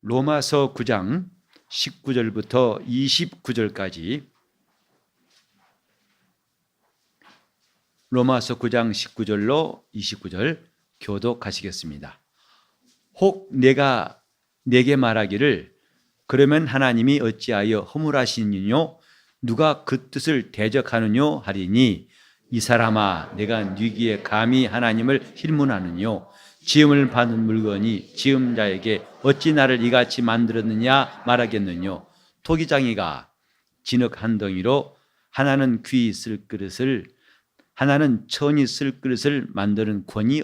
로마서 9장 19절부터 29절까지 로마서 9장 19절로 29절 교독하시겠습니다. 혹 내가 내게 말하기를 그러면 하나님이 어찌하여 허물하시느뇨 누가 그 뜻을 대적하느뇨 하리니 이 사람아 내가 네기에 감히 하나님을 힐문하느뇨 지음을 받은 물건이 지음 자에게 어찌 나를 이같이 만들었느냐 말하겠느뇨 토기장이가 진흙 한 덩이로 하나는 귀 쓸 그릇을 하나는 천이 쓸 그릇을 만드는 권이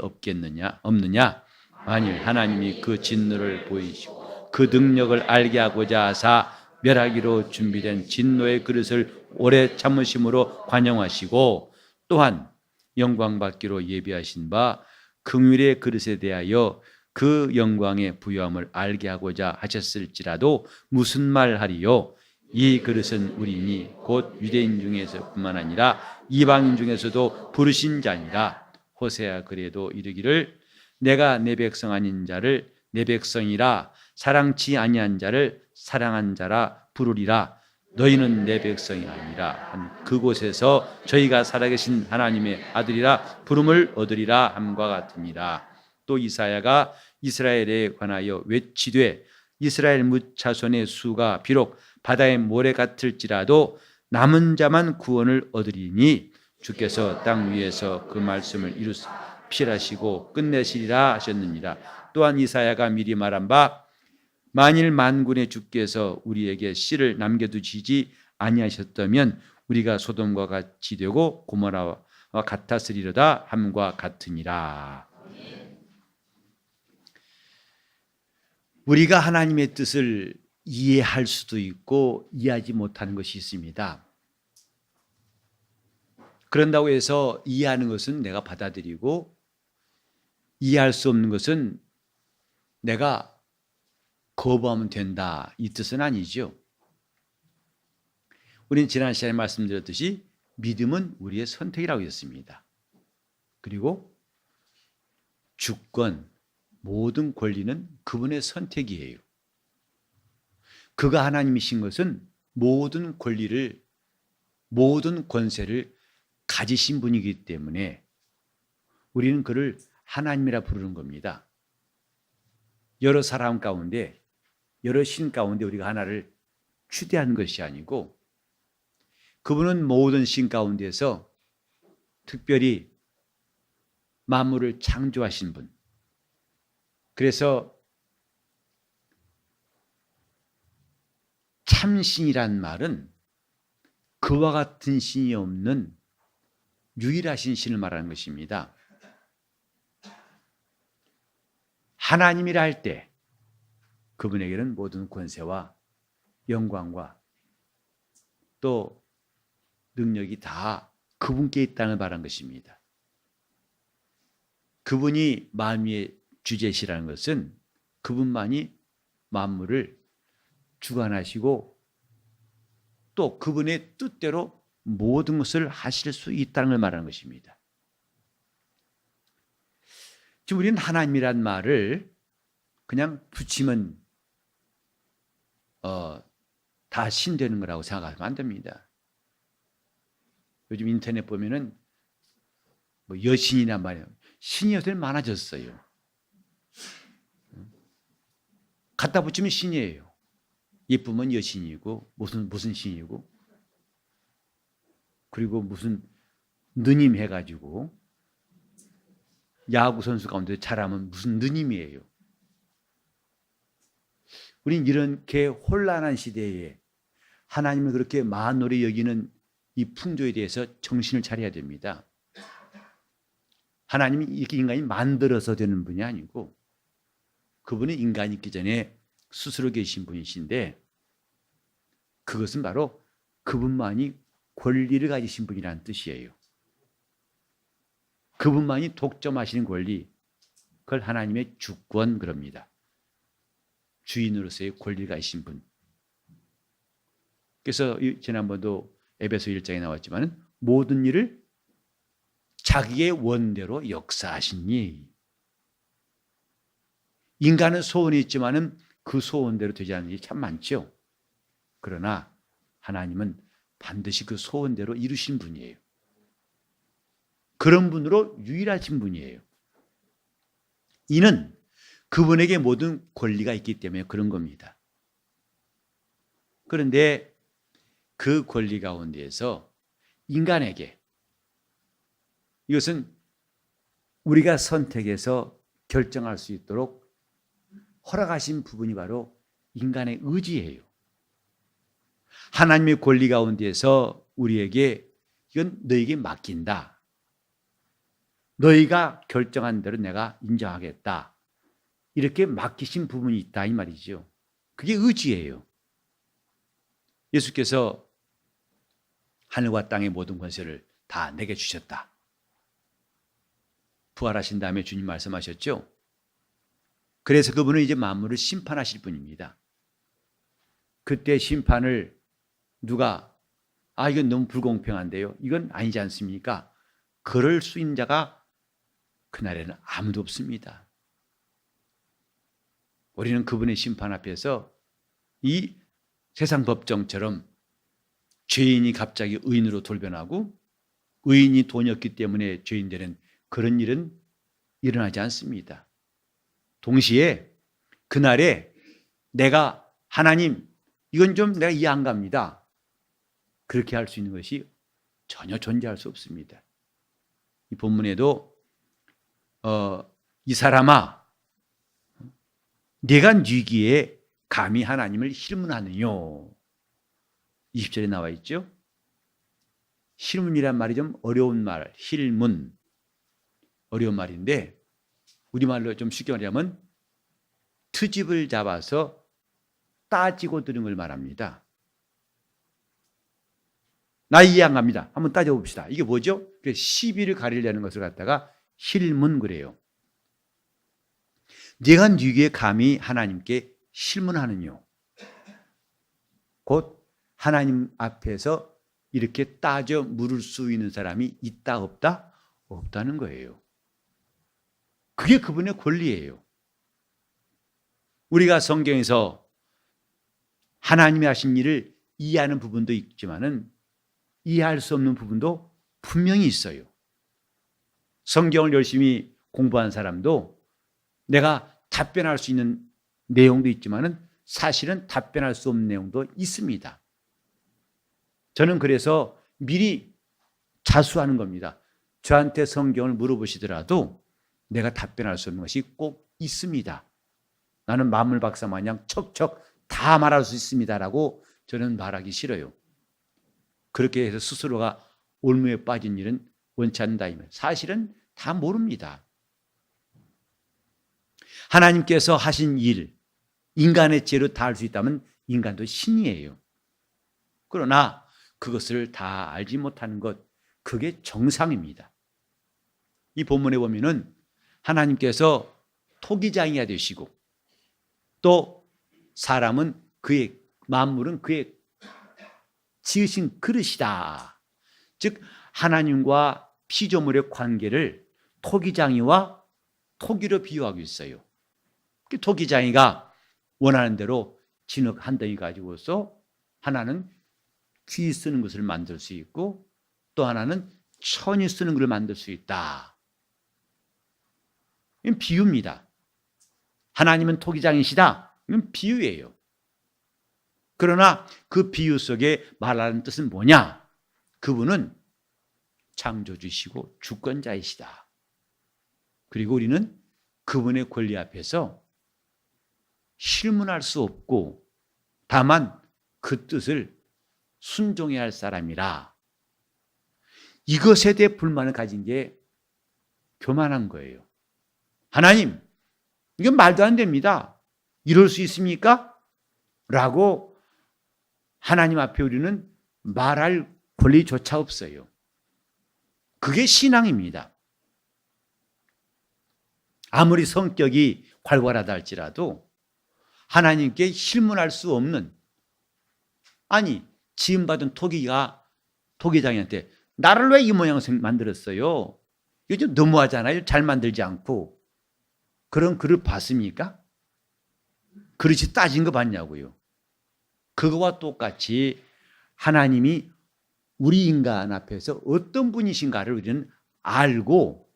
없느냐 만일 하나님이 그 진노를 보이시고 그 능력을 알게 하고자 하사 멸하기로 준비된 진노의 그릇을 오래 참으심으로 관용하시고 또한 영광받기로 예비하신 바 긍휼의 그릇에 대하여 그 영광의 부요함을 알게 하고자 하셨을지라도 무슨 말하리요 이 그릇은 우리니 곧 유대인 중에서뿐만 아니라 이방인 중에서도 부르신 자니라. 호세아 그래도 이르기를 내가 내 백성 아닌 자를 내 백성이라 사랑치 아니한 자를 사랑한 자라 부르리라. 너희는 내 백성이 아니라 한 그곳에서 저희가 살아계신 하나님의 아들이라 부름을 얻으리라 함과 같으니라. 또 이사야가 이스라엘에 관하여 외치되 이스라엘 무자손의 수가 비록 바다의 모래 같을지라도 남은 자만 구원을 얻으리니 주께서 땅 위에서 그 말씀을 필하시고 끝내시리라 하셨느니라. 또한 이사야가 미리 말한 바 만일 만군의 주께서 우리에게 씨를 남겨두시지 아니하셨다면 우리가 소돔과 같이 되고 고모라와 같았으리로다 함과 같으니라. 우리가 하나님의 뜻을 이해할 수도 있고 이해하지 못하는 것이 있습니다. 그런다고 해서 이해하는 것은 내가 받아들이고 이해할 수 없는 것은 내가 거부하면 된다 이 뜻은 아니죠. 우리는 지난 시간에 말씀드렸듯이 믿음은 우리의 선택이라고 했습니다. 그리고 주권, 모든 권리는 그분의 선택이에요. 그가 하나님이신 것은 모든 권리를, 모든 권세를 가지신 분이기 때문에 우리는 그를 하나님이라 부르는 겁니다. 여러 사람 가운데, 여러 신 가운데 우리가 하나를 추대하는 것이 아니고 그분은 모든 신 가운데서 특별히 만물을 창조하신 분. 그래서 참신이란 말은 그와 같은 신이 없는 유일하신 신을 말하는 것입니다. 하나님이라 할 때 그분에게는 모든 권세와 영광과 또 능력이 다 그분께 있다는 말한 것입니다. 그분이 만유의 주제시라는 것은 그분만이 만물을 주관하시고 또 그분의 뜻대로 모든 것을 하실 수 있다는 걸 말하는 것입니다. 지금 우리는 하나님이란 말을 그냥 붙이면 다 신되는 거라고 생각하면 안 됩니다. 요즘 인터넷 보면은 뭐 여신이란 말이에요. 신이 요새 많아졌어요. 갖다 붙이면 신이에요. 예쁘면 여신이고 무슨 신이고 그리고 무슨 느님 해가지고 야구 선수 가운데 잘하면 무슨 느님이에요. 우린 이렇게 혼란한 시대에 하나님을 그렇게 만홀히 여기는 이 풍조에 대해서 정신을 차려야 됩니다. 하나님이 이렇게 인간이 만들어서 되는 분이 아니고 그분은 인간이 있기 전에 스스로 계신 분이신데 그것은 바로 그분만이 권리를 가지신 분이라는 뜻이에요. 그분만이 독점하시는 권리, 그걸 하나님의 주권 그럽니다. 주인으로서의 권리를 가지신 분. 그래서 지난번도 에베소 1장에 나왔지만 모든 일을 자기의 원대로 역사하시니 인간은 소원이 있지만은 그 소원대로 되지 않는 일이 참 많죠. 그러나 하나님은 반드시 그 소원대로 이루신 분이에요. 그런 분으로 유일하신 분이에요. 이는 그분에게 모든 권리가 있기 때문에 그런 겁니다. 그런데 그 권리 가운데에서 인간에게, 이것은 우리가 선택해서 결정할 수 있도록 허락하신 부분이 바로 인간의 의지예요. 하나님의 권리 가운데에서 우리에게 이건 너에게 맡긴다. 너희가 결정한 대로 내가 인정하겠다. 이렇게 맡기신 부분이 있다 이 말이죠. 그게 의지예요. 예수께서 하늘과 땅의 모든 권세를 다 내게 주셨다. 부활하신 다음에 주님 말씀하셨죠. 그래서 그분은 이제 만물을 심판하실 분입니다. 그때 심판을 누가 이건 너무 불공평한데요, 이건 아니지 않습니까? 그럴 수 있는 자가 그날에는 아무도 없습니다. 우리는 그분의 심판 앞에서 이 세상 법정처럼 죄인이 갑자기 의인으로 돌변하고 의인이 돈이 없기 때문에 죄인 되는 그런 일은 일어나지 않습니다. 동시에 그날에 내가 하나님 이건 좀 내가 이해 안 갑니다. 그렇게 할 수 있는 것이 전혀 존재할 수 없습니다. 이 본문에도 이 사람아 내가 뉘기에 감히 하나님을 힐문하느뇨 20절에 나와 있죠. 힐문이란 말이 좀 어려운 말, 힐문 어려운 말인데 우리말로 좀 쉽게 말하면 트집을 잡아서 따지고 들은 걸 말합니다. 나 이해 안 갑니다. 한번 따져봅시다. 이게 뭐죠? 시비를 가리려는 것을 갖다가 힐문 그래요. 네가 뉘기에 감히 하나님께 실문하느뇨. 곧 하나님 앞에서 이렇게 따져 물을 수 있는 사람이 있다 없다? 없다는 거예요. 그게 그분의 권리예요. 우리가 성경에서 하나님이 하신 일을 이해하는 부분도 있지만은 이해할 수 없는 부분도 분명히 있어요. 성경을 열심히 공부한 사람도 내가 답변할 수 있는 내용도 있지만은 사실은 답변할 수 없는 내용도 있습니다. 저는 그래서 미리 자수하는 겁니다. 저한테 성경을 물어보시더라도 내가 답변할 수 없는 것이 꼭 있습니다. 나는 만물 박사 마냥 척척 다 말할 수 있습니다라고 저는 말하기 싫어요. 그렇게 해서 스스로가 올무에 빠진 일은 원치 않는다. 사실은 다 모릅니다. 하나님께서 하신 일, 인간의 죄로 다 할 수 있다면 인간도 신이에요. 그러나 그것을 다 알지 못하는 것, 그게 정상입니다. 이 본문에 보면은 하나님께서 토기장이가 되시고 또 사람은 그의 만물은 그의 지으신 그릇이다. 즉 하나님과 피조물의 관계를 토기장이와 토기로 비유하고 있어요. 그 토기장이가 원하는 대로 진흙 한 덩이 가지고서 하나는 귀 쓰는 것을 만들 수 있고 또 하나는 천이 쓰는 것을 만들 수 있다. 이건 비유입니다. 하나님은 토기장이시다. 이건 비유예요. 그러나 그 비유 속에 말하는 뜻은 뭐냐? 그분은 창조주시고 주권자이시다. 그리고 우리는 그분의 권리 앞에서 실문할 수 없고 다만 그 뜻을 순종해야 할 사람이라. 이것에 대해 불만을 가진 게 교만한 거예요. 하나님, 이건 말도 안 됩니다. 이럴 수 있습니까? 라고 하나님 앞에 우리는 말할 권리조차 없어요. 그게 신앙입니다. 아무리 성격이 활발하다 할지라도 하나님께 실문할 수 없는, 아니 지음받은 토기장이한테 나를 왜 이 모양을 만들었어요? 이거 좀 너무하잖아요. 잘 만들지 않고. 그런 글을 봤습니까? 그릇이 따진 거 봤냐고요. 그거와 똑같이 하나님이 우리 인간 앞에서 어떤 분이신가를 우리는 알고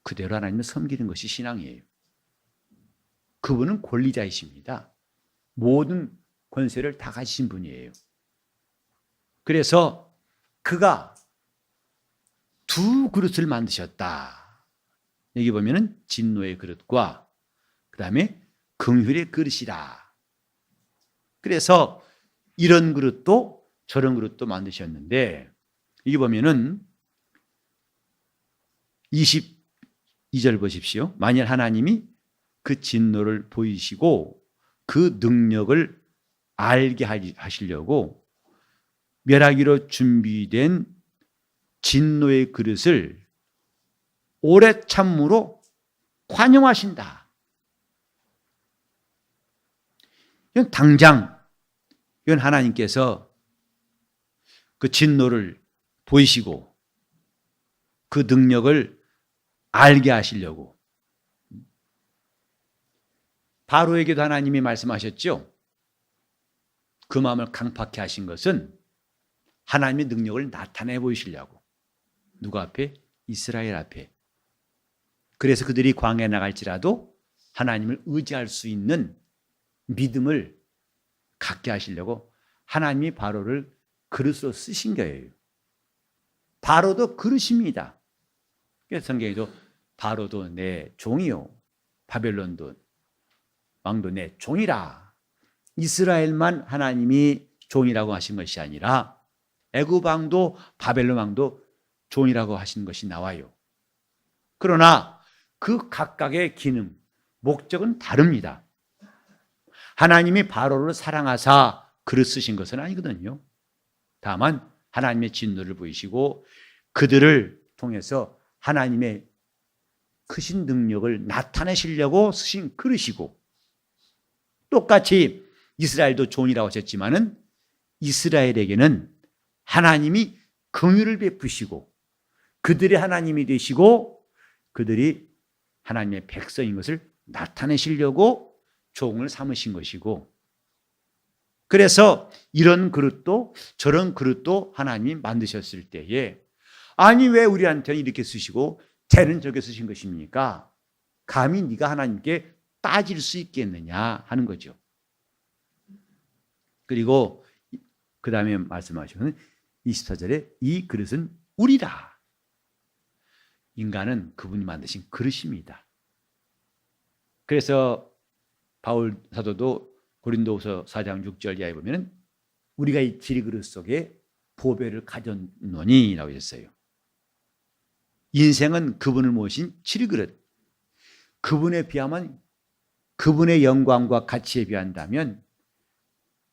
그대로 하나님을 섬기는 것이 신앙이에요. 그분은 권리자이십니다. 모든 권세를 다 가지신 분이에요. 그래서 그가 두 그릇을 만드셨다. 여기 보면은 진노의 그릇과 그 다음에 긍휼의 그릇이다. 그래서 이런 그릇도 저런 그릇도 만드셨는데, 여기 보면은 22절 보십시오. 만일 하나님이 그 진노를 보이시고 그 능력을 알게 하시려고 멸하기로 준비된 진노의 그릇을 오래 참므로 관용하신다. 이건 당장, 이건 하나님께서 그 진노를 보이시고 그 능력을 알게 하시려고. 바로에게도 하나님이 말씀하셨죠. 그 마음을 강팍해 하신 것은 하나님의 능력을 나타내 보이시려고. 누구 앞에? 이스라엘 앞에. 그래서 그들이 광야에 나갈지라도 하나님을 의지할 수 있는 믿음을 갖게 하시려고 하나님이 바로를 그릇으로 쓰신 거예요. 바로도 그릇입니다. 그래서 성경에도 바로도 내 종이요, 바벨론도 왕도 내 종이라. 이스라엘만 하나님이 종이라고 하신 것이 아니라 애굽 왕도 바벨론 왕도 종이라고 하신 것이 나와요. 그러나 그 각각의 기능, 목적은 다릅니다. 하나님이 바로를 사랑하사 그릇 쓰신 것은 아니거든요. 다만 하나님의 진노를 보이시고 그들을 통해서 하나님의 크신 능력을 나타내시려고 쓰신 그릇이고, 똑같이 이스라엘도 종이라고 하셨지만은 이스라엘에게는 하나님이 긍휼을 베푸시고 그들의 하나님이 되시고 그들이 하나님의 백성인 것을 나타내시려고 종을 삼으신 것이고, 그래서 이런 그릇도 저런 그릇도 하나님이 만드셨을 때에 아니 왜 우리한테는 이렇게 쓰시고 쟤는 저렇게 쓰신 것입니까? 감히 네가 하나님께 따질 수 있겠느냐 하는 거죠. 그리고 그 다음에 말씀하시는 24절에 이 그릇은 우리라. 인간은 그분이 만드신 그릇입니다. 그래서 바울 사도도 고린도후서 4장 6절 이하에 보면 우리가 이 질그릇 속에 보배를 가졌노니 라고 했어요. 인생은 그분을 모신 질그릇, 그분에 비하면, 그분의 영광과 가치에 비한다면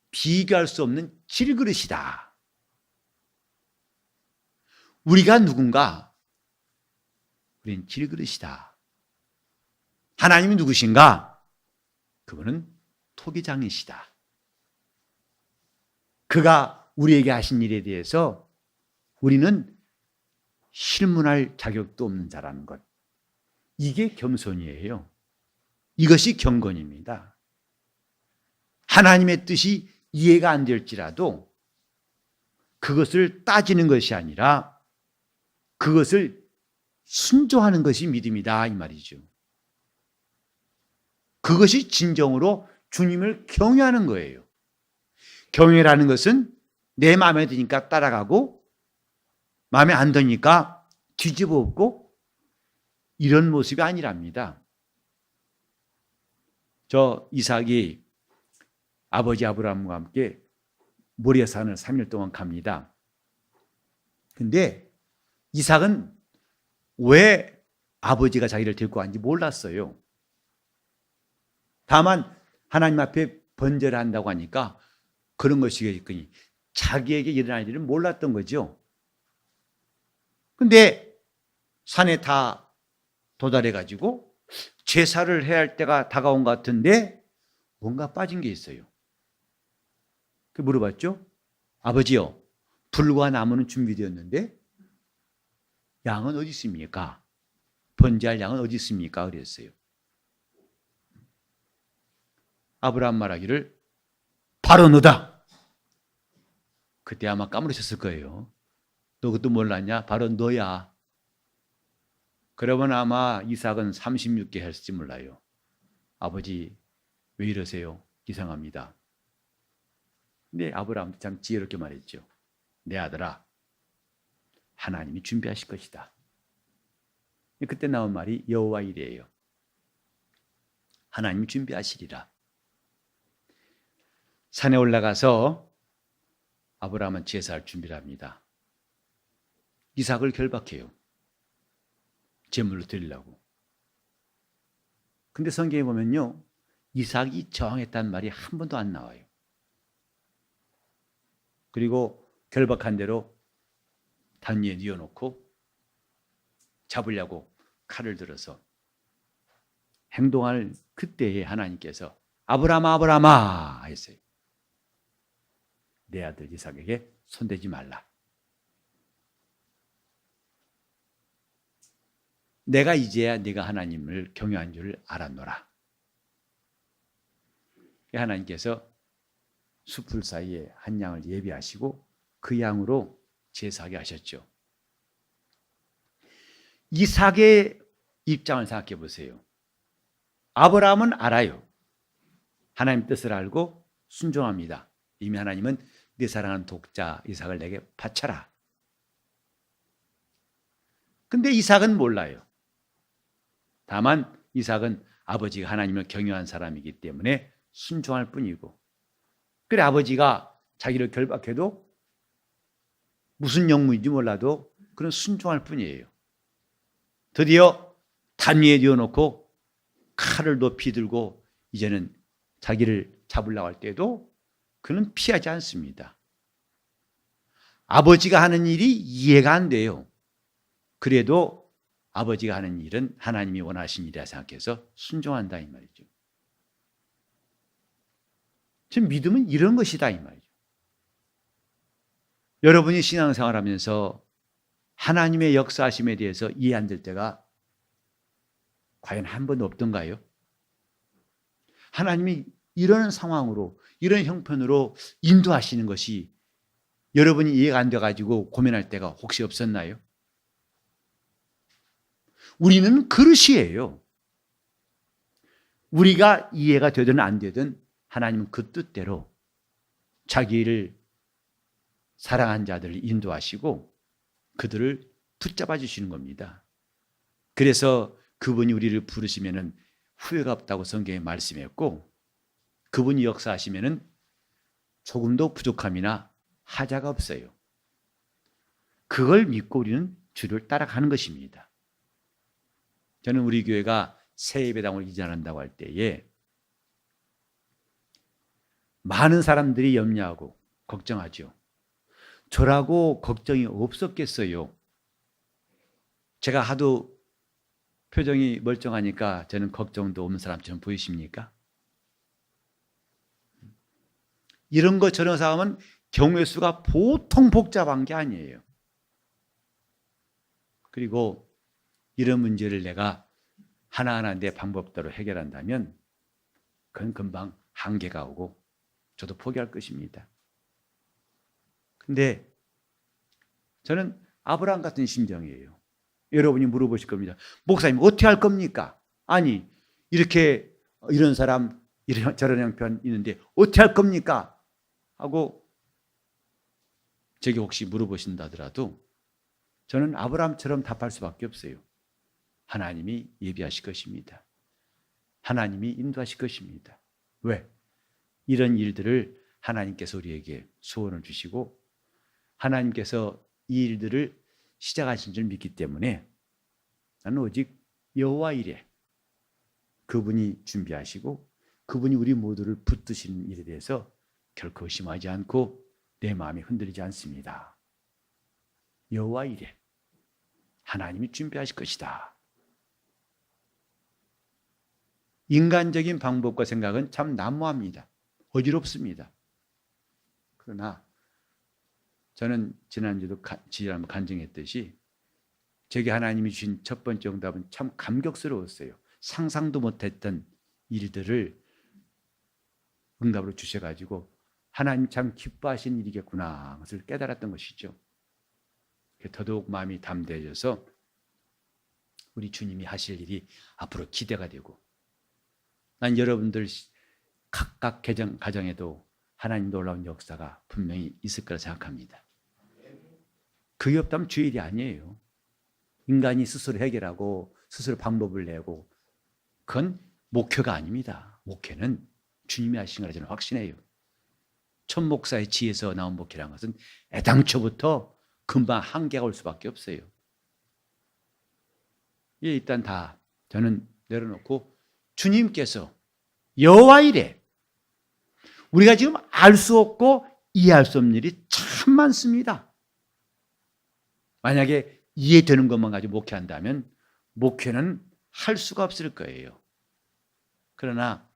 비교할 수 없는 질그릇이다. 우리가 누군가? 우린 질그릇이다. 하나님이 누구신가? 그분은 토기장이시다. 그가 우리에게 하신 일에 대해서 우리는 실문할 자격도 없는 자라는 것. 이게 겸손이에요. 이것이 경건입니다. 하나님의 뜻이 이해가 안 될지라도 그것을 따지는 것이 아니라 그것을 순종하는 것이 믿음이다 이 말이죠. 그것이 진정으로 주님을 경외하는 거예요. 경외라는 것은 내 마음에 드니까 따라가고 마음에 안 드니까 뒤집어 엎고 이런 모습이 아니랍니다. 저 이삭이 아버지 아브라함과 함께 모리아산을 3일 동안 갑니다. 근데 이삭은 왜 아버지가 자기를 데리고 왔는지 몰랐어요. 다만 하나님 앞에 번제를 한다고 하니까 그런 것이겠거니 자기에게 일어날 일은 몰랐던 거죠. 근데 산에 다 도달해가지고 제사를 해야 할 때가 다가온 것 같은데 뭔가 빠진 게 있어요. 그 물어봤죠. 아버지요, 불과 나무는 준비되었는데 양은 어디 있습니까? 번제할 양은 어디 있습니까? 그랬어요. 아브라함 말하기를 바로 너다. 그때 아마 까무러쳤을 거예요. 너 그것도 몰랐냐? 바로 너야. 그러면 아마 이삭은 36개 했을지 몰라요. 아버지 왜 이러세요? 이상합니다. 근데 아브라함도 참 지혜롭게 말했죠. 내 아들아, 하나님이 준비하실 것이다. 그때 나온 말이 여호와 이레예요. 하나님이 준비하시리라. 산에 올라가서 아브라함은 제사를 준비를 합니다. 이삭을 결박해요. 제물로 드리려고. 근데 성경에 보면요, 이삭이 저항했다는 말이 한 번도 안 나와요. 그리고 결박한 대로 단 위에 뉘어놓고 잡으려고 칼을 들어서 행동할 그때에 하나님께서 아브라함아 아브라함아 했어요. 내 아들 이삭에게 손대지 말라. 내가 이제야 네가 하나님을 경외한 줄 알았노라. 하나님께서 숲풀 사이에 한 양을 예비하시고 그 양으로 제사하게 하셨죠. 이삭의 입장을 생각해 보세요. 아브라함은 알아요. 하나님 뜻을 알고 순종합니다. 이미 하나님은 네 사랑하는 독자 이삭을 내게 바쳐라. 근데 이삭은 몰라요. 다만 이삭은 아버지가 하나님을 경외한 사람이기 때문에 순종할 뿐이고, 그래 아버지가 자기를 결박해도 무슨 영문인지 몰라도 그런 순종할 뿐이에요. 드디어 단 위에 뉘어놓고 칼을 높이 들고 이제는 자기를 잡으려고 할 때도 그는 피하지 않습니다. 아버지가 하는 일이 이해가 안 돼요. 그래도 아버지가 하는 일은 하나님이 원하신 일이라 생각해서 순종한다 이 말이죠. 지금 믿음은 이런 것이다 이 말이죠. 여러분이 신앙생활하면서 하나님의 역사하심에 대해서 이해 안 될 때가 과연 한 번도 없던가요? 하나님이 이런 상황으로 이런 형편으로 인도하시는 것이 여러분이 이해가 안 돼가지고 고민할 때가 혹시 없었나요? 우리는 그릇이에요. 우리가 이해가 되든 안 되든 하나님은 그 뜻대로 자기를 사랑한 자들을 인도하시고 그들을 붙잡아 주시는 겁니다. 그래서 그분이 우리를 부르시면은 후회가 없다고 성경에 말씀했고, 그분이 역사하시면은 조금도 부족함이나 하자가 없어요. 그걸 믿고 우리는 주를 따라가는 것입니다. 저는 우리 교회가 새 예배당을 이전한다고 할 때에 많은 사람들이 염려하고 걱정하죠. 저라고 걱정이 없었겠어요. 제가 하도 표정이 멀쩡하니까 저는 걱정도 없는 사람처럼 보이십니까? 이런 것 저런 상황은 경우의 수가 보통 복잡한 게 아니에요. 그리고 이런 문제를 내가 하나하나 내 방법대로 해결한다면 그건 금방 한계가 오고 저도 포기할 것입니다. 근데 저는 아브라함 같은 심정이에요. 여러분이 물어보실 겁니다. 목사님 어떻게 할 겁니까? 아니 이렇게 이런 사람 이런 저런 형편 있는데 어떻게 할 겁니까? 하고 제게 혹시 물어보신다 하더라도 저는 아브라함처럼 답할 수밖에 없어요. 하나님이 예비하실 것입니다. 하나님이 인도하실 것입니다. 왜? 이런 일들을 하나님께서 우리에게 소원을 주시고 하나님께서 이 일들을 시작하신 줄 믿기 때문에 나는 오직 여호와 이레, 그분이 준비하시고 그분이 우리 모두를 붙드시는 일에 대해서 결코 의심하지 않고 내 마음이 흔들리지 않습니다. 여호와 이레, 하나님이 준비하실 것이다. 인간적인 방법과 생각은 참 난무합니다. 어지럽습니다. 그러나 저는 지난주도 간증했듯이 제게 하나님이 주신 첫 번째 응답은 참 감격스러웠어요. 상상도 못했던 일들을 응답으로 주셔가지고 하나님 참 기뻐하신 일이겠구나 것을 깨달았던 것이죠. 더더욱 마음이 담대해져서 우리 주님이 하실 일이 앞으로 기대가 되고, 난 여러분들 각각 가정에도 하나님 놀라운 역사가 분명히 있을 거라 생각합니다. 그게 없다면 주의 일이 아니에요. 인간이 스스로 해결하고 스스로 방법을 내고 그건 목표가 아닙니다. 목표는 주님이 하신 거라 저는 확신해요. 천 목사의 지혜에서 나온 목표라는 것은 애당초부터 금방 한계가 올 수밖에 없어요. 일단 다 저는 내려놓고 주님께서 여호와 이래, 우리가 지금 알 수 없고 이해할 수 없는 일이 참 많습니다. 만약에 이해되는 것만 가지고 목회한다면 목회는 할 수가 없을 거예요. 그러나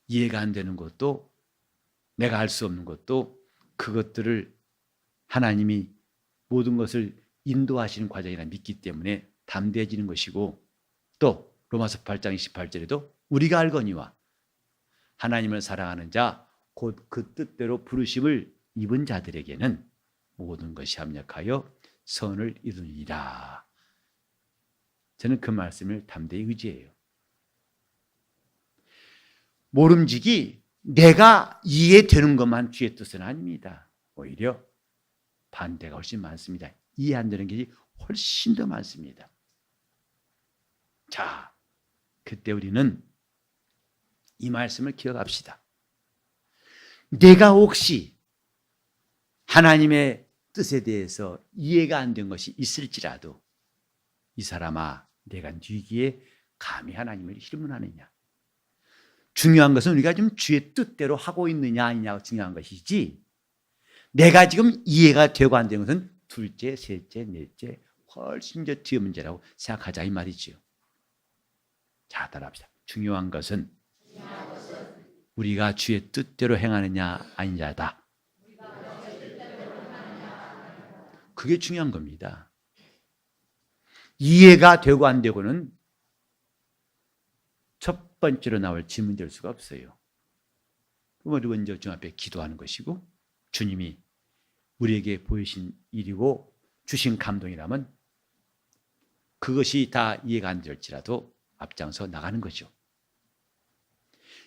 이해가 안 되는 것도, 내가 알 수 없는 것도, 그것들을 하나님이 모든 것을 인도하시는 과정이라 믿기 때문에 담대해지는 것이고, 또 로마서 8장 28절에도 우리가 알거니와 하나님을 사랑하는 자 곧 그 뜻대로 부르심을 입은 자들에게는 모든 것이 합력하여 선을 이루니라. 저는 그 말씀을 담대히 의지해요. 모름지기 내가 이해되는 것만 주의 뜻은 아닙니다. 오히려 반대가 훨씬 많습니다. 이해 안 되는 게 훨씬 더 많습니다. 자, 그때 우리는 이 말씀을 기억합시다. 내가 혹시 하나님의 뜻에 대해서 이해가 안 된 것이 있을지라도, 이 사람아, 내가 네기에 감히 하나님을 희문하느냐. 중요한 것은 우리가 지금 주의 뜻대로 하고 있느냐 아니냐가 중요한 것이지, 내가 지금 이해가 되고 안 되는 것은 둘째, 셋째, 넷째, 훨씬 더 뒤의 문제라고 생각하자 이 말이지요. 자, 따라합시다. 중요한 것은 우리가 주의 뜻대로 행하느냐 아니냐다. 그게 중요한 겁니다. 이해가 되고 안 되고는 첫 번째로 나올 질문이 될 수가 없어요. 우리 먼저 주님 앞에 기도하는 것이고, 주님이 우리에게 보이신 일이고 주신 감동이라면 그것이 다 이해가 안 될지라도 앞장서 나가는 거죠.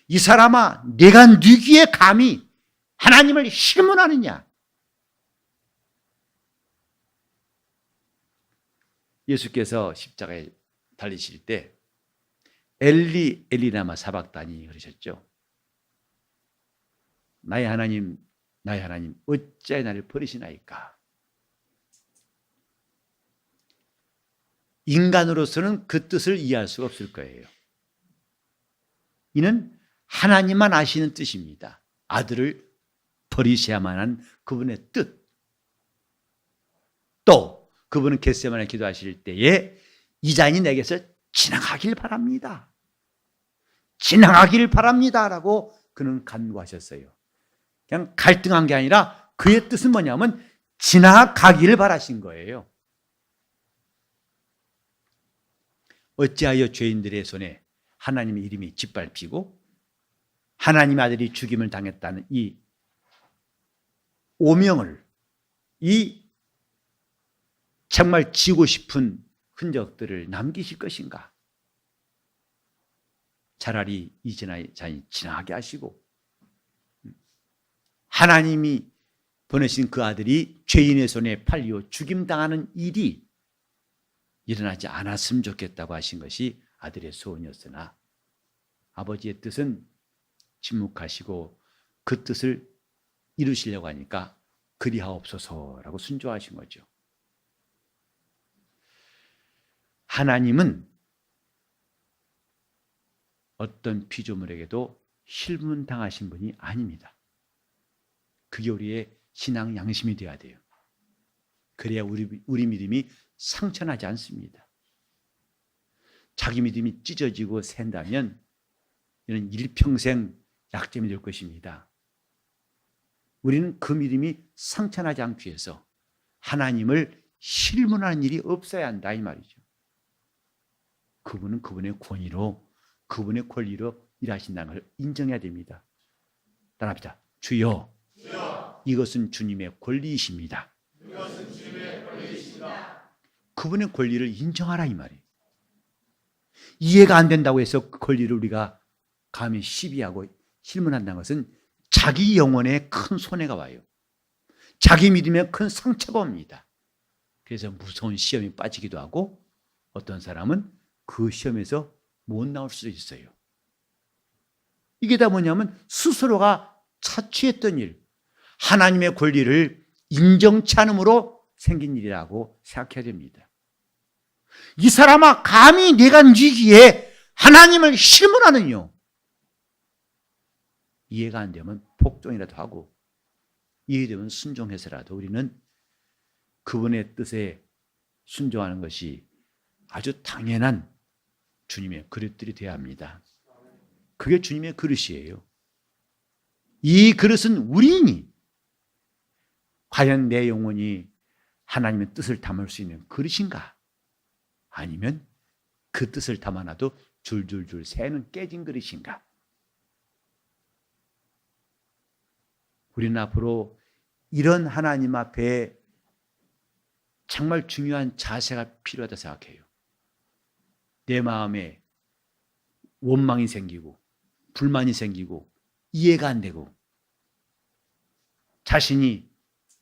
이 사람아, 내가 네 귀에 감히 하나님을 희문하느냐. 예수께서 십자가에 달리실 때 엘리 엘리나마 사박다니 그러셨죠. 나의 하나님, 나의 하나님, 어찌하여 나를 버리시나이까. 인간으로서는 그 뜻을 이해할 수가 없을 거예요. 이는 하나님만 아시는 뜻입니다. 아들을 버리셔야만 한 그분의 뜻. 또 그분은 겟세마네 기도하실 때에 이 잔이 내게서 지나가길 바랍니다. 지나가길 바랍니다라고 그는 간구하셨어요. 그냥 갈등한 게 아니라 그의 뜻은 뭐냐면 지나가기를 바라신 거예요. 어찌하여 죄인들의 손에 하나님의 이름이 짓밟히고 하나님의 아들이 죽임을 당했다는 이 오명을, 이 정말 지고 싶은 흔적들을 남기실 것인가? 차라리 이 잔이 지나가게 하시고 하나님이 보내신 그 아들이 죄인의 손에 팔려 죽임당하는 일이 일어나지 않았으면 좋겠다고 하신 것이 아들의 소원이었으나 아버지의 뜻은 침묵하시고 그 뜻을 이루시려고 하니까 그리하옵소서라고 순종하신 거죠. 하나님은 어떤 피조물에게도 실문당하신 분이 아닙니다. 그게 우리의 신앙 양심이 되어야 돼요. 그래야 우리 믿음이 상처나지 않습니다. 자기 믿음이 찢어지고 샌다면 이는 일평생 약점이 될 것입니다. 우리는 그 믿음이 상처나지 않기 위해서 하나님을 실문하는 일이 없어야 한다 이 말이죠. 그분은 그분의 권위로, 그분의 권리로 일하신다는 걸 인정해야 됩니다. 따라합시다. 주여. 이것은 주님의 권리이십니다. 그분의 권리를 인정하라 이 말이에요. 이해가 안 된다고 해서 그 권리를 우리가 감히 시비하고 실문한다는 것은 자기 영혼에 큰 손해가 와요. 자기 믿음에 큰 상처가 옵니다. 그래서 무서운 시험에 빠지기도 하고 어떤 사람은 그 시험에서 못 나올 수도 있어요. 이게 다 뭐냐면 스스로가 자취했던 일, 하나님의 권리를 인정치 않음으로 생긴 일이라고 생각해야 됩니다. 이 사람아, 감히 내가 니기에 하나님을 실문하느뇨. 이해가 안 되면 복종이라도 하고, 이해되면 순종해서라도 우리는 그분의 뜻에 순종하는 것이 아주 당연한 주님의 그릇들이 되어야 합니다. 그게 주님의 그릇이에요. 이 그릇은 우리니 과연 내 영혼이 하나님의 뜻을 담을 수 있는 그릇인가? 아니면 그 뜻을 담아놔도 줄줄줄 새는 깨진 그릇인가? 우리는 앞으로 이런 하나님 앞에 정말 중요한 자세가 필요하다 생각해요. 내 마음에 원망이 생기고 불만이 생기고 이해가 안 되고 자신이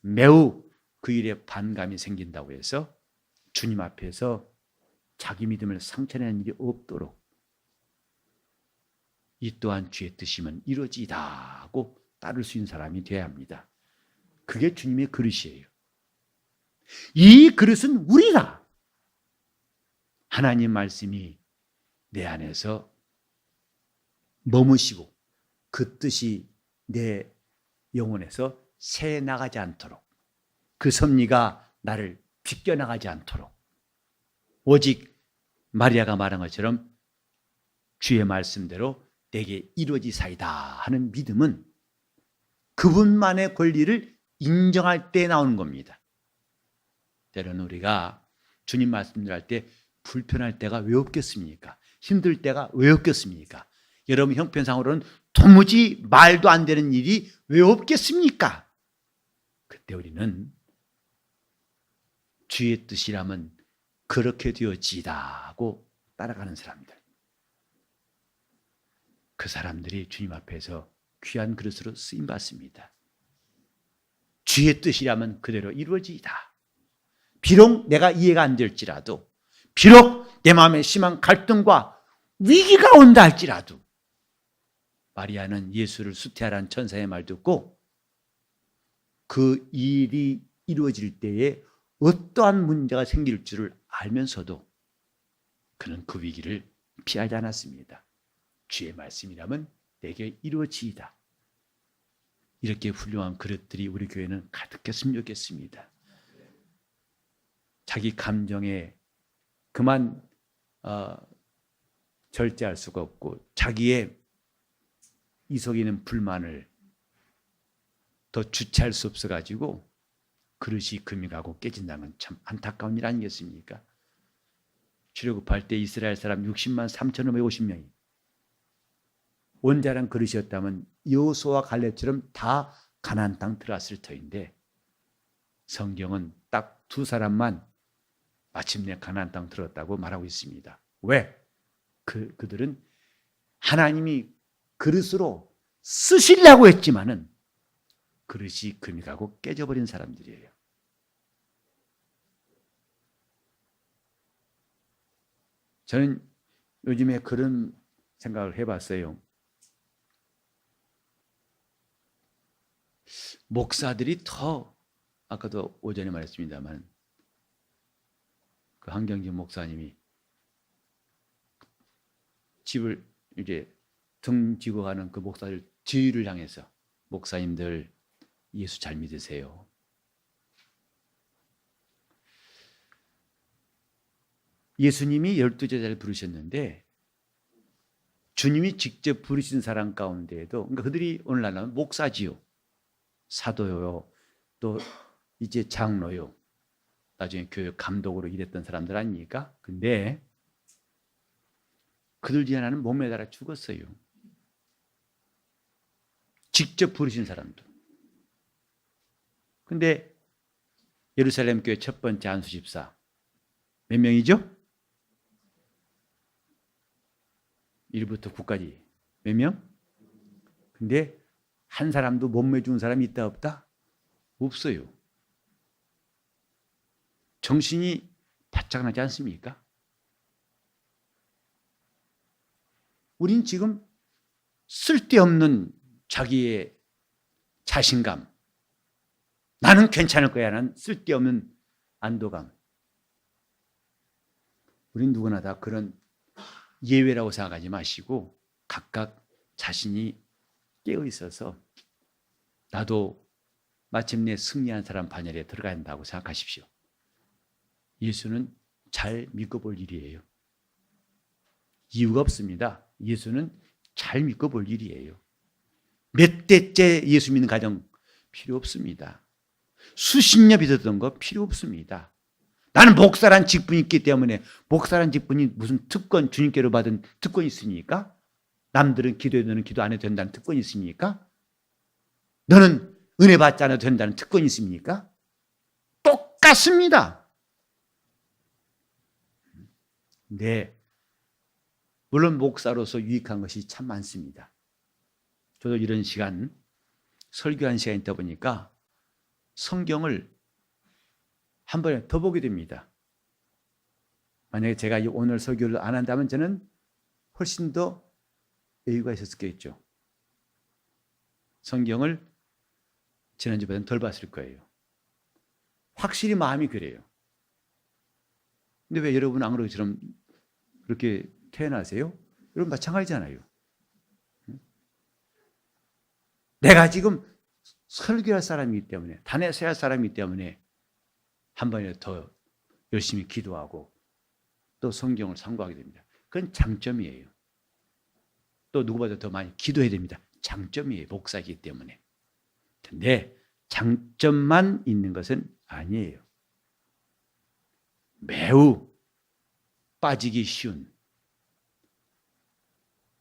매우 그 일에 반감이 생긴다고 해서 주님 앞에서 자기 믿음을 상처내는 일이 없도록 이 또한 주의 뜻이면 이루어지이다 하고 따를 수 있는 사람이 되어야 합니다. 그게 주님의 그릇이에요. 이 그릇은 우리가 하나님 말씀이 내 안에서 머무시고 그 뜻이 내 영혼에서 새 나가지 않도록 그 섭리가 나를 비껴나가지 않도록 오직 마리아가 말한 것처럼 주의 말씀대로 내게 이루어지사이다 하는 믿음은 그분만의 권리를 인정할 때 나오는 겁니다. 때로는 우리가 주님 말씀을 할 때 불편할 때가 왜 없겠습니까? 힘들 때가 왜 없겠습니까? 여러분 형편상으로는 도무지 말도 안 되는 일이 왜 없겠습니까? 그때 우리는 주의 뜻이라면 그렇게 되어지이다 하고 따라가는 사람들. 그 사람들이 주님 앞에서 귀한 그릇으로 쓰임받습니다. 주의 뜻이라면 그대로 이루어지이다. 비록 내가 이해가 안 될지라도, 비록 내 마음에 심한 갈등과 위기가 온다 할지라도, 마리아는 예수를 수태하라는 천사의 말 듣고 그 일이 이루어질 때에 어떠한 문제가 생길 줄을 알면서도 그는 그 위기를 피하지 않았습니다. 주의 말씀이라면 내게 이루어지이다. 이렇게 훌륭한 그릇들이 우리 교회는 가득했으면 좋겠습니다. 자기 감정에 그만 절제할 수가 없고 자기의 이속이는 불만을 더 주체할 수 없어가지고 그릇이 금이 가고 깨진다는 건 참 안타까운 일 아니겠습니까? 출애굽할 때 이스라엘 사람 60만 3,550명이 원자랑 그릇이었다면 여호수아와 갈렙처럼 다 가나안 땅 들어왔을 터인데 성경은 딱 두 사람만 마침내 가나안 땅 들어왔다고 말하고 있습니다. 왜? 그들은 하나님이 그릇으로 쓰시려고 했지만은 그릇이 금이 가고 깨져버린 사람들이에요. 저는 요즘에 그런 생각을 해봤어요. 목사들이 더, 아까도 오전에 말했습니다만, 그 한경진 목사님이 집을 이제 등지고 가는 그 목사들 주위를 향해서 목사님들 예수 잘 믿으세요. 예수님이 12제자를 부르셨는데 주님이 직접 부르신 사람 가운데에도 그러니까 그들이 오늘날은 목사지요. 사도요. 또 이제 장로요. 나중에 교육 감독으로 일했던 사람들 아닙니까? 근데 그들 중에 하나는 몸에 달아 죽었어요. 직접 부르신 사람도. 근데 예루살렘 교회 첫 번째 안수 집사 몇 명이죠? 1부터 9까지 몇 명? 근데 한 사람도 몸매 좋은 사람이 있다 없다? 없어요. 정신이 바짝 나지 않습니까? 우린 지금 쓸데없는 자기의 자신감, 나는 괜찮을 거야 라는 쓸데없는 안도감, 우린 누구나 다 그런 예외라고 생각하지 마시고 각각 자신이 깨어 있어서 나도 마침내 승리한 사람 반열에 들어가야 한다고 생각하십시오. 예수는 잘 믿고 볼 일이에요. 이유가 없습니다. 예수는 잘 믿고 볼 일이에요. 몇 대째 예수 믿는 가정 필요 없습니다. 수십 년 믿었던 거 필요 없습니다. 나는 목사란 직분이 있기 때문에, 목사란 직분이 무슨 특권, 주님께로 받은 특권이 있습니까? 남들은 기도해도 너는 기도 안 해도 된다는 특권이 있습니까? 너는 은혜 받지 않아도 된다는 특권이 있습니까? 똑같습니다. 네, 물론 목사로서 유익한 것이 참 많습니다. 저도 이런 시간, 설교한 시간이 있다 보니까 성경을 한 번에 더 보게 됩니다. 만약에 제가 오늘 설교를 안 한다면 저는 훨씬 더 여유가 있었겠죠. 성경을 지난주보다는 덜 봤을 거예요. 확실히 마음이 그래요. 근데 왜 여러분 안 그러기처럼 그렇게 태어나세요? 여러분 마찬가지잖아요. 내가 지금 설교할 사람이기 때문에, 단에 서야 할 사람이기 때문에 한 번에 더 열심히 기도하고 또 성경을 상고하게 됩니다. 그건 장점이에요. 또 누구보다 더 많이 기도해야 됩니다. 장점이에요. 목사이기 때문에. 근데 장점만 있는 것은 아니에요. 매우 빠지기 쉬운,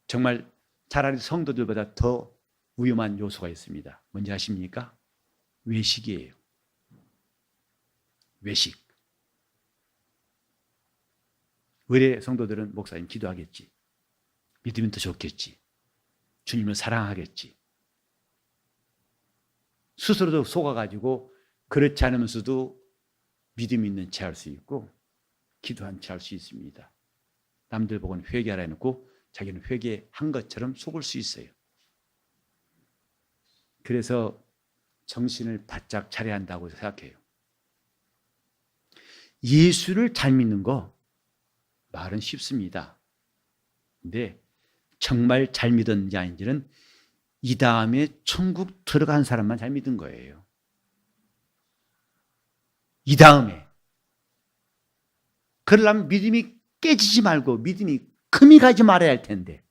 정말 차라리 성도들보다 더 위험한 요소가 있습니다. 뭔지 아십니까? 외식이에요. 외식. 의례 성도들은 목사님 기도하겠지, 믿으면 더 좋겠지, 주님을 사랑하겠지, 스스로도 속아가지고 그렇지 않으면서도 믿음 있는 채 할 수 있고 기도한 채 할 수 있습니다. 남들 보고는 회개하라 해놓고 자기는 회개한 것처럼 속을 수 있어요. 그래서 정신을 바짝 차려야 한다고 생각해요. 예수를 잘 믿는 거 말은 쉽습니다. 근데 정말 잘 믿었는지 아닌지는 이 다음에 천국 들어간 사람만 잘 믿은 거예요. 이 다음에. 그러려면 믿음이 깨지지 말고 믿음이 금이 가지 말아야 할 텐데,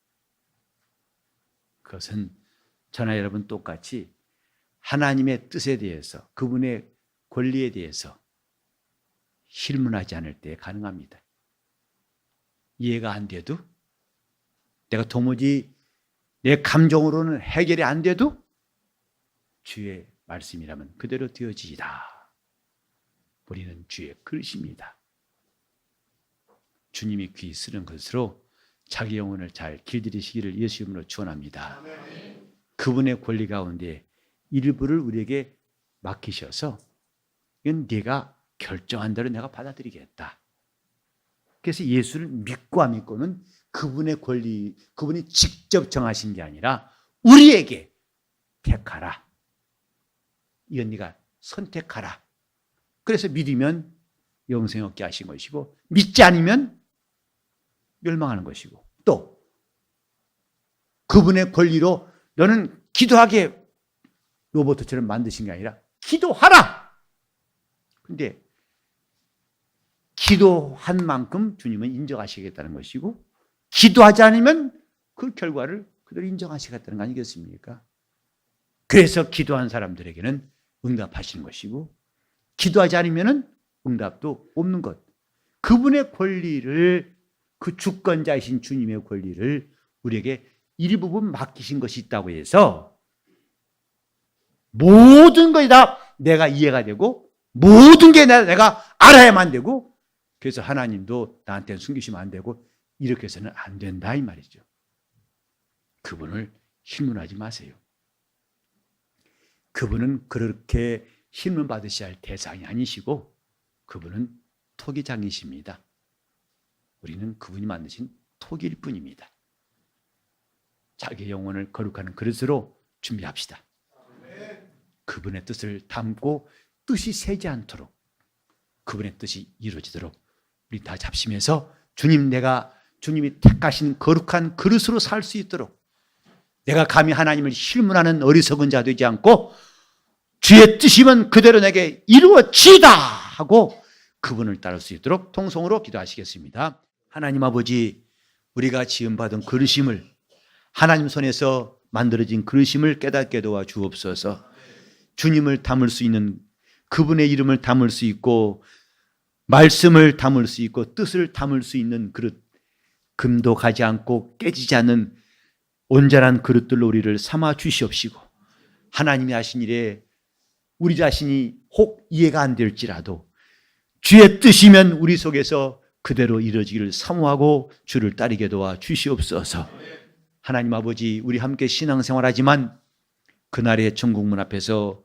그것은 저나 여러분 똑같이 하나님의 뜻에 대해서, 그분의 권리에 대해서 실문하지 않을 때 가능합니다. 이해가 안 돼도, 내가 도무지 내 감정으로는 해결이 안 돼도 주의 말씀이라면 그대로 되어지이다. 우리는 주의 그릇입니다. 주님이 귀 쓰는 것으로 자기 영혼을 잘 길들이시기를 예수 이름으로 축원합니다. 그분의 권리 가운데 일부를 우리에게 맡기셔서 이건 네가 결정한 대로 내가 받아들이겠다. 그래서 예수를 믿고 안 믿고는 그분의 권리, 그분이 직접 정하신 게 아니라 우리에게 택하라. 이건 네가 선택하라. 그래서 믿으면 영생 얻게 하신 것이고, 믿지 않으면 멸망하는 것이고, 또 그분의 권리로 너는 기도하게 로봇처럼 만드신 게 아니라 기도하라. 근데 기도한 만큼 주님은 인정하시겠다는 것이고, 기도하지 않으면 그 결과를 그대로 인정하시겠다는 거 아니겠습니까? 그래서 기도한 사람들에게는 응답하시는 것이고, 기도하지 않으면 응답도 없는 것. 그분의 권리를, 그 주권자이신 주님의 권리를 우리에게 일부분 맡기신 것이 있다고 해서 모든 것이 다 내가 이해가 되고 모든 게 내가 알아야만 되고 그래서 하나님도 나한테는 숨기시면 안 되고 이렇게 해서는 안 된다 이 말이죠. 그분을 신문하지 마세요. 그분은 그렇게 신문 받으셔야 할 대상이 아니시고 그분은 토기장이십니다. 우리는 그분이 만드신 토기일 뿐입니다. 자기 영혼을 거룩한 그릇으로 준비합시다. 그분의 뜻을 담고 뜻이 새지 않도록 그분의 뜻이 이루어지도록 우리 다 잡심해서 주님이 택하신 거룩한 그릇으로 살 수 있도록 내가 감히 하나님을 실문하는 어리석은 자 되지 않고 주의 뜻이면 그대로 내게 이루어지다 하고 그분을 따를 수 있도록 통성으로 기도하시겠습니다. 하나님 아버지, 우리가 지음받은 그릇임을 하나님 손에서 만들어진 그릇임을 깨닫게 도와 주옵소서. 주님을 담을 수 있는 그분의 이름을 담을 수 있고 말씀을 담을 수 있고 뜻을 담을 수 있는 그릇, 금도 가지 않고 깨지지 않는 온전한 그릇들로 우리를 삼아 주시옵시고 하나님이 하신 일에 우리 자신이 혹 이해가 안 될지라도 주의 뜻이면 우리 속에서 그대로 이루어지기를 사모하고 주를 따르게 도와 주시옵소서. 하나님 아버지, 우리 함께 신앙생활하지만 그날의 천국문 앞에서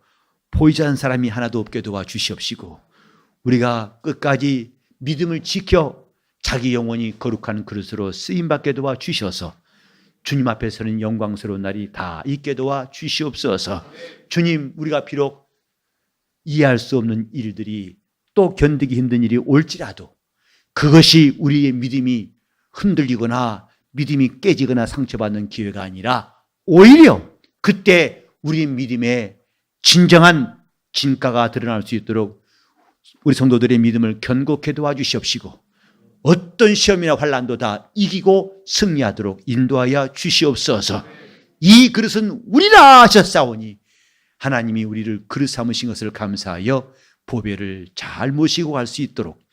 보이지 않는 사람이 하나도 없게 도와 주시옵시고 우리가 끝까지 믿음을 지켜 자기 영혼이 거룩한 그릇으로 쓰임받게 도와 주셔서 주님 앞에서는 영광스러운 날이 다 있게 도와 주시옵소서. 주님, 우리가 비록 이해할 수 없는 일들이 또 견디기 힘든 일이 올지라도 그것이 우리의 믿음이 흔들리거나 믿음이 깨지거나 상처받는 기회가 아니라 오히려 그때 우리의 믿음의 진정한 진가가 드러날 수 있도록 우리 성도들의 믿음을 견고케 도와주시옵시고 어떤 시험이나 환난도 다 이기고 승리하도록 인도하여 주시옵소서. 이 그릇은 우리라 하셨사오니 하나님이 우리를 그릇 삼으신 것을 감사하여 보배를 잘 모시고 갈 수 있도록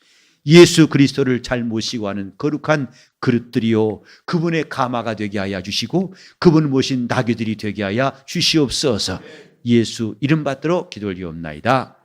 예수 그리스도를 잘 모시고 하는 거룩한 그릇들이요 그분의 가마가 되게 하여 주시고 그분 모신 나귀들이 되게 하여 주시옵소서. 예수 이름 받들어 기도 올리옵나이다.